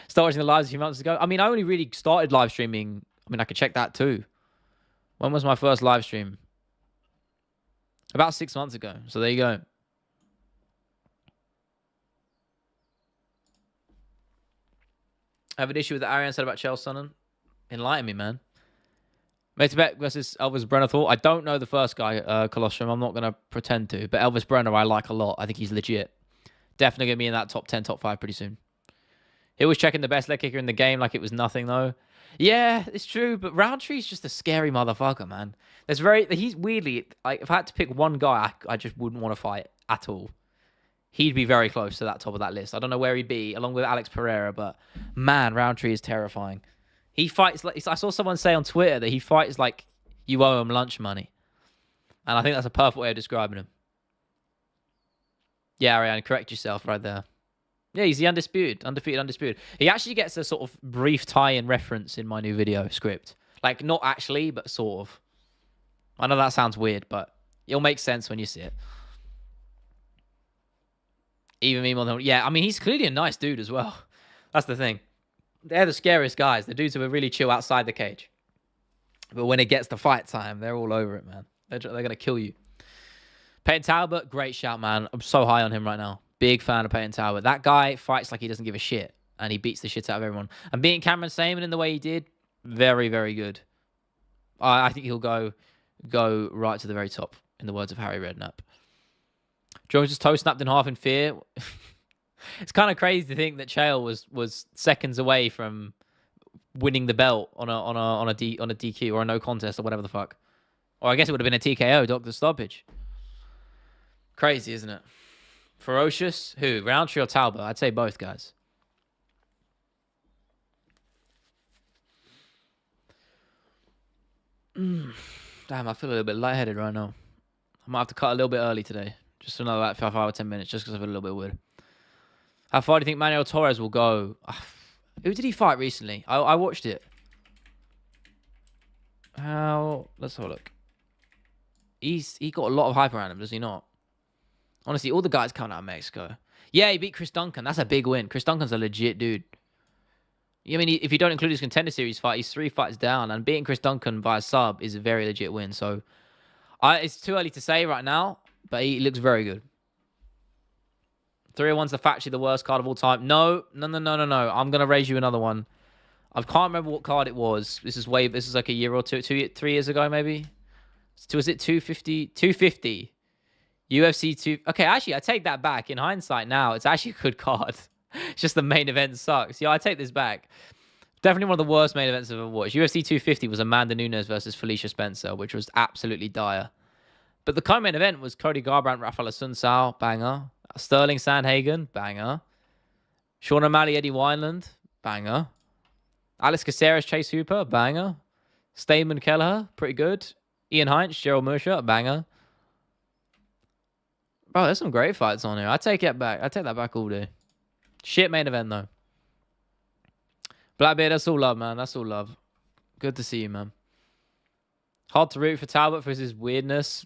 Speaker 1: Started watching the lives a few months ago. I mean, I only really started live streaming. I mean, I could check that too. When was my first live stream? About 6 months ago. So there you go. I have an issue with what Arian said about Chael Sonnen. Enlighten me, man. Matebeck versus Elvis Brenner thought. I don't know the first guy, Colostrum. I'm not going to pretend to. But Elvis Brenner I like a lot. I think he's legit. Definitely going to be in that top 10, top 5 pretty soon. He was checking the best leg kicker in the game like it was nothing, though. Yeah, it's true. But Roundtree's just a scary motherfucker, man. He's weirdly... Like, if I had to pick one guy I just wouldn't want to fight at all, he'd be very close to that top of that list. I don't know where he'd be, along with Alex Pereira, but man, Roundtree is terrifying. He fights like... I saw someone say on Twitter that he fights like you owe him lunch money. And I think that's a perfect way of describing him. Yeah, Ariane, correct yourself right there. Yeah, he's the undefeated. He actually gets a sort of brief tie-in reference in my new video script. Like, not actually, but sort of. I know that sounds weird, but it'll make sense when you see it. Even me more than... Yeah, I mean, he's clearly a nice dude as well. That's the thing. They're the scariest guys. The dudes who are really chill outside the cage. But when it gets to fight time, they're all over it, man. They're going to kill you. Peyton Talbot, great shout, man. I'm so high on him right now. Big fan of Peyton Talbot. That guy fights like he doesn't give a shit. And he beats the shit out of everyone. And beating Cameron Saman in the way he did, very, very good. I think he'll go right to the very top, in the words of Harry Redknapp. Jones' toe snapped in half in fear. It's kind of crazy to think that Chael was seconds away from winning the belt on a DQ or a no contest or whatever the fuck. Or I guess it would have been a TKO, doctor stoppage. Crazy, isn't it? Ferocious? Who? Roundtree or Talbot? I'd say both, guys. Damn, I feel a little bit lightheaded right now. I might have to cut a little bit early today. Just another like 5 or 10 minutes, just because I feel a little bit weird. How far do you think Manuel Torres will go? Who did he fight recently? I watched it. Let's have a look. He got a lot of hype around him, does he not? Honestly, all the guys coming out of Mexico. Yeah, he beat Chris Duncan. That's a big win. Chris Duncan's a legit dude. I mean, if you don't include his Contender Series fight, he's 3 fights down. And beating Chris Duncan by a sub is a very legit win. So, it's too early to say right now, but he looks very good. 301's factually the worst card of all time. No. I'm going to raise you another one. I can't remember what card it was. This is like a year or 3 years ago, maybe. Was it 250? 250. UFC 2. Okay, actually, I take that back. In hindsight now, it's actually a good card. It's just the main event sucks. Yeah, I take this back. Definitely one of the worst main events I've ever watched. UFC 250 was Amanda Nunes versus Felicia Spencer, which was absolutely dire. But the co-main event was Cody Garbrandt, Rafael Assunção, banger. Sterling Sandhagen, banger. Sean O'Malley, Eddie Wineland, banger. Alex Caceres, Chase Hooper, banger. Stamen Kelleher, pretty good. Ian Heinz, Gerald Murcia, banger. Bro, there's some great fights on here. I take that back all day. Shit main event, though. Blackbeard, that's all love, man. That's all love. Good to see you, man. Hard to root for Talbot for his weirdness.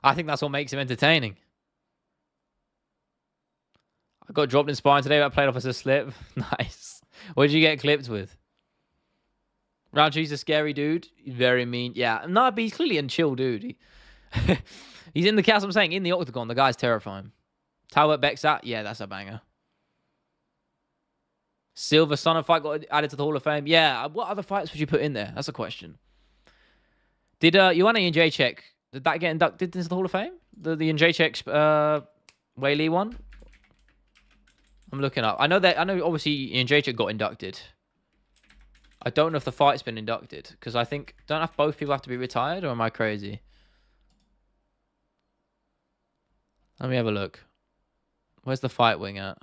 Speaker 1: I think that's what makes him entertaining. I got dropped in sparring today, but I played off as a slip. Nice. What did you get clipped with? Roundtree's a scary dude. He's very mean. Yeah, no, but he's clearly a chill dude. He's in the cast. I'm saying in the octagon, the guy's terrifying. Talbot Bexat, yeah, that's a banger. Silver Son of Fight got added to the Hall of Fame. Yeah, what other fights would you put in there? That's a question. Did Joanna Jędrzejczyk, did that get inducted into the Hall of Fame? The Jędrzejczyk Weili one? I'm looking up. I know obviously Jędrzejczyk got inducted. I don't know if the fight's been inducted because I think don't have both people have to be retired, or am I crazy? Let me have a look. Where's the fight wing at?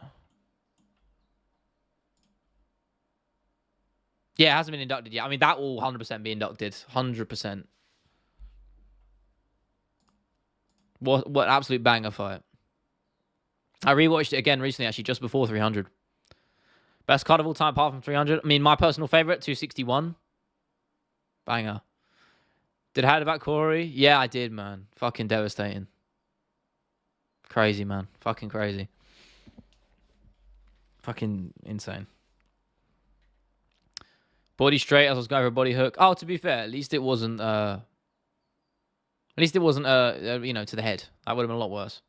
Speaker 1: Yeah, it hasn't been inducted yet. I mean, that will 100% be inducted. 100%. What absolute banger fight. I rewatched it again recently, actually, just before 300. Best card of all time, apart from 300. I mean, my personal favorite, 261. Banger. Did I heard about Corey? Yeah, I did, man. Fucking devastating. Crazy, man. Fucking crazy. Fucking insane. Body straight as I was going for a body hook. Oh, to be fair, at least it wasn't to the head. That would have been a lot worse.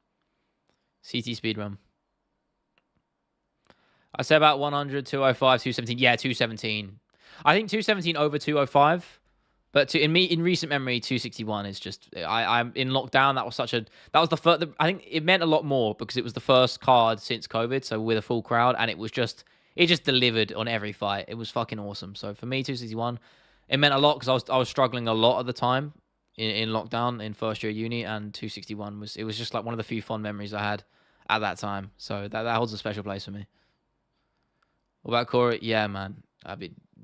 Speaker 1: CT speedrun. I said about 100, 205, 217. Yeah, 217. I think 217 over 205. But in recent memory, 261 is just. I'm in lockdown. That was the first. I think it meant a lot more because it was the first card since COVID, so with a full crowd, and it just delivered on every fight. It was fucking awesome. So for me, 261, it meant a lot because I was struggling a lot at the time in lockdown in first year uni, and 261 was just like one of the few fond memories I had at that time. So that holds a special place for me. What about Corey? Yeah, man.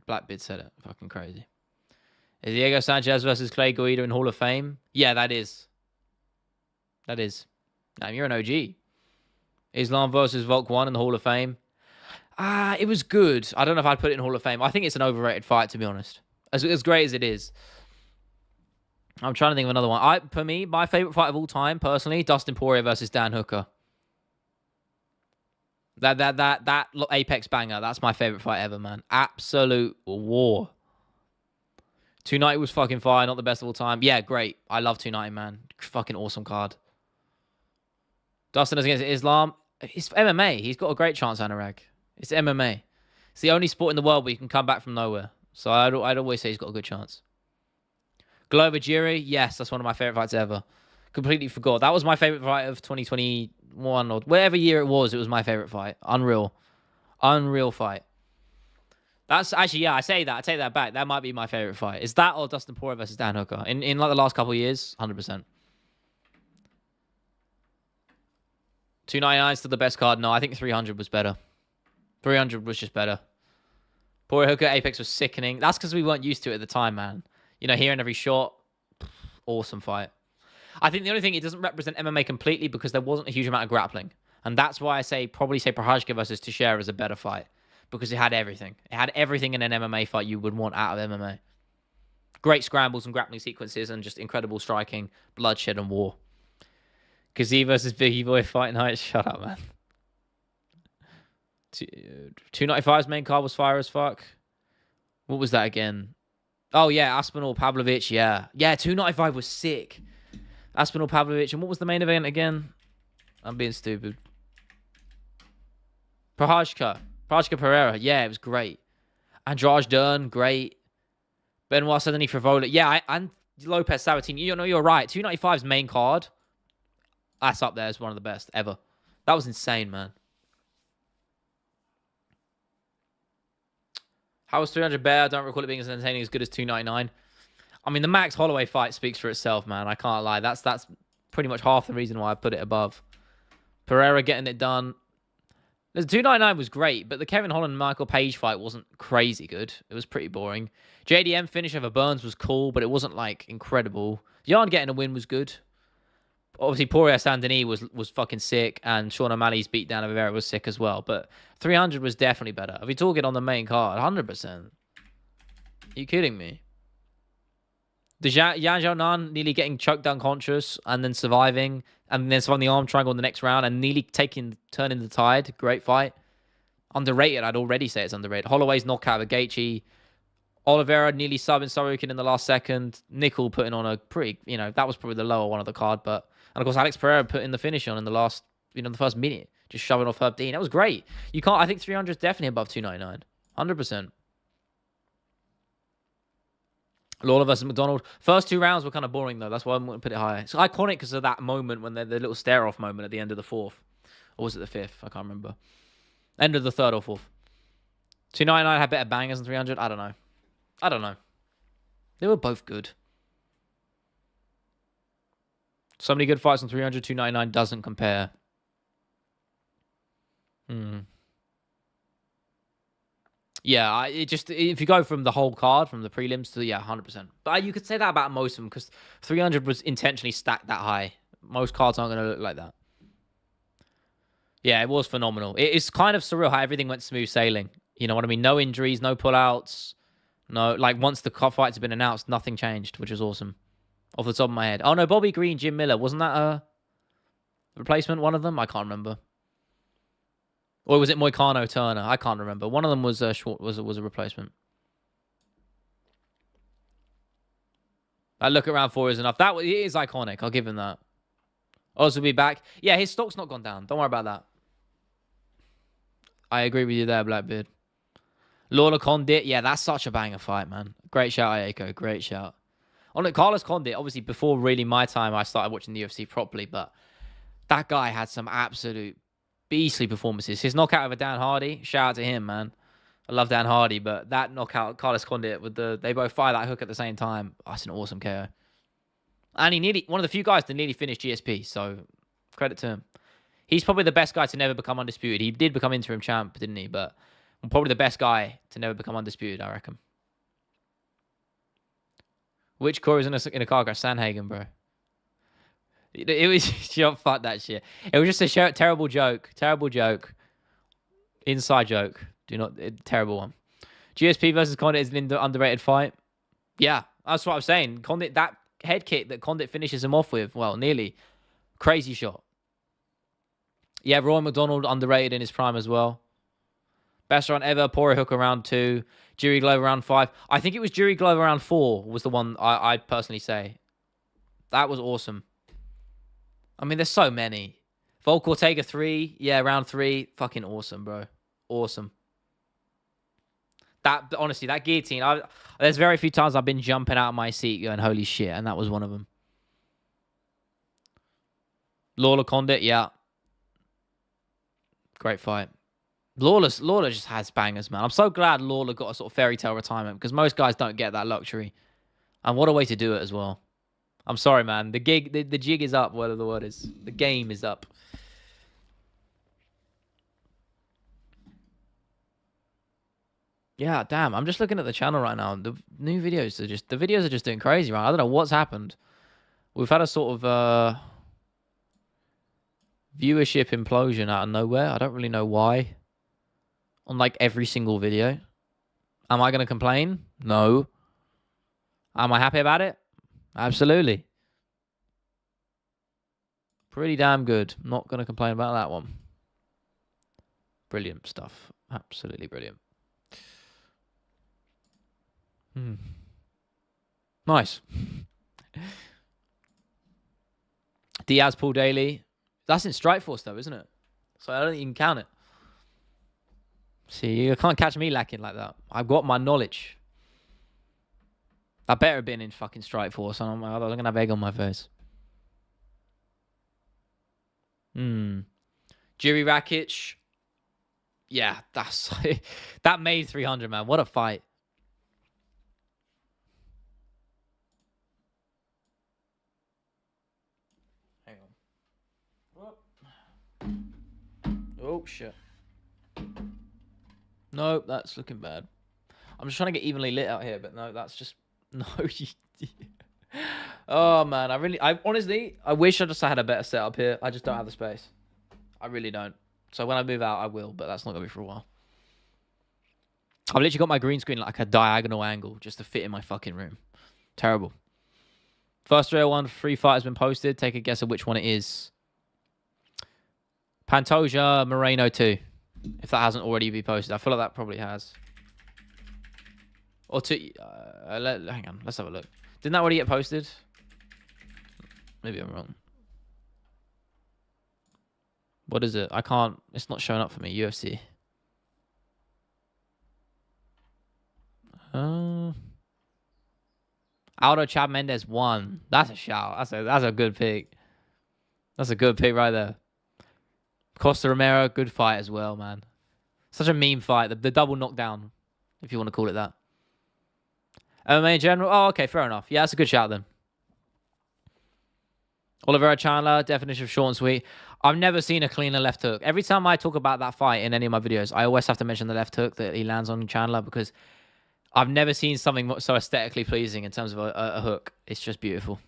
Speaker 1: Blackbeard said it. Fucking crazy. Is Diego Sanchez versus Clay Guida in Hall of Fame? Yeah, that is. Damn, you're an OG. Islam versus Volk 1 in the Hall of Fame. It was good. I don't know if I'd put it in Hall of Fame. I think it's an overrated fight, to be honest. As great as it is. I'm trying to think of another one. For me, my favorite fight of all time, personally, Dustin Poirier versus Dan Hooker. That Apex banger. That's my favorite fight ever, man. Absolute war. 290 was fucking fire. Not the best of all time. Yeah, great. I love 290, man. Fucking awesome card. Dustin against Islam. It's MMA. He's got a great chance, Anurag. It's MMA. It's the only sport in the world where you can come back from nowhere. So I'd always say he's got a good chance. Glover Jury. Yes, that's one of my favorite fights ever. Completely forgot. That was my favorite fight of 2021 or whatever year it was my favorite fight. Unreal fight. That's actually, yeah, I take that back. That might be my favorite fight. Is that or Dustin Poirier versus Dan Hooker? In like the last couple of years, 100%. 299 is still the best card. No, I think 300 was better. 300 was just better. Poirier Hooker Apex was sickening. That's because we weren't used to it at the time, man. Hearing every shot, awesome fight. I think the only thing, it doesn't represent MMA completely because there wasn't a huge amount of grappling. And that's why I probably say Prochazka versus Teixeira is a better fight. Because it had everything. It had everything in an MMA fight you would want out of MMA. Great scrambles and grappling sequences and just incredible striking, bloodshed and war. Kazee versus Biggie Boy fight night. Shut up, man. 295's main card was fire as fuck. What was that again? Oh, yeah, Aspinall Pavlovich, yeah. Yeah, 295 was sick. Aspinall Pavlovich. And what was the main event again? I'm being stupid. Prochazka Pereira, yeah, it was great. Andrade Dern, great. Benoit Saint-Denis Frivola, yeah, and Lopez Sabatini. You're right. 295's main card, that's up there as one of the best ever. That was insane, man. How was 300 Bear? I don't recall it being as entertaining as good as 299. I mean, the Max Holloway fight speaks for itself, man. I can't lie. That's pretty much half the reason why I put it above. Pereira getting it done. The 299 was great, but the Kevin Holland and Michael Page fight wasn't crazy good. It was pretty boring. JDM finish over Burns was cool, but it wasn't like incredible. Yarn getting a win was good. Obviously, Poirier Saint-Denis was fucking sick, and Sean O'Malley's beatdown of Rivera was sick as well. But 300 was definitely better. If you're talking on the main card, 100%. Are you kidding me? The Yan Xiaonan nearly getting choked unconscious and then surviving, and then surviving the arm triangle in the next round and nearly turning the tide. Great fight. Underrated, I'd already say it's underrated. Holloway's knockout of Gaethje.
Speaker 2: Oliveira nearly subbing Sorokin in the last second. Nickel putting on a pretty, that was probably the lower one of the card. And of course, Alex Pereira putting the finish on in the last, the first minute. Just shoving off Herb Dean. That was great. I think 300 is definitely above 299. 100%. Lawler versus McDonald. First 2 rounds were kind of boring, though. That's why I'm going to put it higher. It's iconic because of that moment when the little stare-off moment at the end of the 4th. Or was it the 5th? I can't remember. End of the 3rd or 4th. 299 had better bangers than 300. I don't know. They were both good. So many good fights on 300. 299 doesn't compare. Yeah, if you go from the whole card, from the prelims to 100%. But you could say that about most of them because 300 was intentionally stacked that high. Most cards aren't going to look like that. Yeah, it was phenomenal. It's kind of surreal how everything went smooth sailing. You know what I mean? No injuries, no pullouts. No, once the fights have been announced, nothing changed, which is awesome. Off the top of my head. Oh, no, Bobby Green, Jim Miller. Wasn't that a replacement, one of them? I can't remember. Or was it Moicano Turner? I can't remember. One of them was a replacement. That look around 4 is enough. It is iconic. I'll give him that. Oz will be back. Yeah, his stock's not gone down. Don't worry about that. I agree with you there, Blackbeard. Lawler Condit. Yeah, that's such a banger fight, man. Great shout, Ayako. Great shout. On Carlos Condit, obviously, before really my time, I started watching the UFC properly, but that guy had some absolute beastly performances. His knockout over Dan Hardy, shout out to him, man. I love Dan Hardy, but that knockout, Carlos Condit, they both fire that hook at the same time. That's an awesome KO. And he one of the few guys to nearly finish GSP, so credit to him. He's probably the best guy to never become undisputed. He did become interim champ, didn't he? But probably the best guy to never become undisputed, I reckon. Which Corey's in a car crash? Sanhagen, bro. It was fuck that shit. It was just a terrible joke. Terrible joke. Inside joke. Terrible one. GSP versus Condit is an underrated fight. Yeah, that's what I'm saying. Condit, that head kick that Condit finishes him off with, well, nearly. Crazy shot. Yeah, Roy McDonald underrated in his prime as well. Best round ever. Poirier hook around 2. Jury Glover round 5. I think it was Jury Glover round 4 was the one I'd personally say. That was awesome. I mean, there's so many. Volk Ortega 3. Yeah, round 3. Fucking awesome, bro. Awesome. Honestly, that guillotine. There's very few times I've been jumping out of my seat going, holy shit, and that was one of them. Lawler Condit, yeah. Great fight. Lawler just has bangers, man. I'm so glad Lawler got a sort of fairy tale retirement because most guys don't get that luxury. And what a way to do it as well. I'm sorry, man. The jig is up, whatever the word is. The game is up. Yeah, damn. I'm just looking at the channel right now. The new videos are just doing crazy, right? I don't know what's happened. We've had a sort of viewership implosion out of nowhere. I don't really know why. On every single video. Am I going to complain? No. Am I happy about it? Absolutely. Pretty damn good. Not going to complain about that one. Brilliant stuff. Absolutely brilliant. Nice. Diaz, Paul Daly. That's in Strikeforce though, isn't it? So I don't think you can count it. See, you can't catch me lacking like that. I've got my knowledge. I better have been in fucking Strikeforce. I'm going to have egg on my face. Jiri Rakic. Yeah, that made 300, man. What a fight. Hang on. Oh, shit. No, that's looking bad. I'm just trying to get evenly lit out here, but no, that's just... No. Oh, man. Honestly, I wish I just had a better setup here. I just don't have the space. I really don't. So when I move out, I will, but that's not going to be for a while. I've literally got my green screen like a diagonal angle just to fit in my fucking room. Terrible. First 301 free fight has been posted. Take a guess at which one it is. Pantoja Moreno 2. If that hasn't already been posted. I feel like that probably has. Or two. Hang on. Let's have a look. Didn't that already get posted? Maybe I'm wrong. What is it? I can't. It's not showing up for me. UFC. Aldo Chad Mendes won. That's a shout. That's a good pick. That's a good pick right there. Costa Romero, good fight as well, man. Such a meme fight. The double knockdown, if you want to call it that. MMA in general. Oh, okay, fair enough. Yeah, that's a good shout then. Oliveira Chandler, definition of short and sweet. I've never seen a cleaner left hook. Every time I talk about that fight in any of my videos, I always have to mention the left hook that he lands on Chandler because I've never seen something so aesthetically pleasing in terms of a hook. It's just beautiful.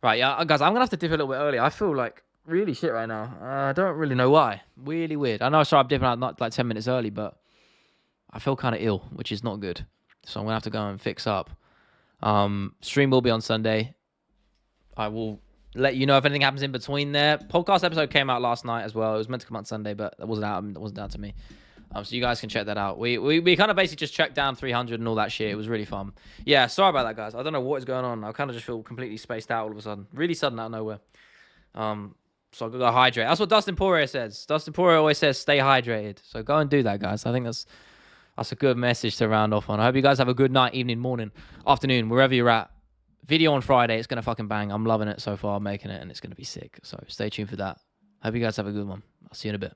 Speaker 2: Right, yeah, guys, I'm going to have to dip a little bit early. I feel like really shit right now. I don't really know why. Really weird. I know I started dipping out not like 10 minutes early, but I feel kind of ill, which is not good. So I'm going to have to go and fix up. Stream will be on Sunday. I will let you know if anything happens in between there. Podcast episode came out last night as well. It was meant to come out Sunday, but that wasn't out. It wasn't down to me. So you guys can check that out. We kind of basically just checked down 300 and all that shit. It was really fun. Yeah, sorry about that, guys. I don't know what is going on. I kind of just feel completely spaced out all of a sudden. Really sudden out of nowhere. So I gotta hydrate. That's what Dustin Poirier says. Dustin Poirier always says stay hydrated. So go and do that, guys. I think that's a good message to round off on. I hope you guys have a good night, evening, morning, afternoon, wherever you're at. Video on Friday. It's going to fucking bang. I'm loving it so far, making it, and it's going to be sick. So stay tuned for that. Hope you guys have a good one. I'll see you in a bit.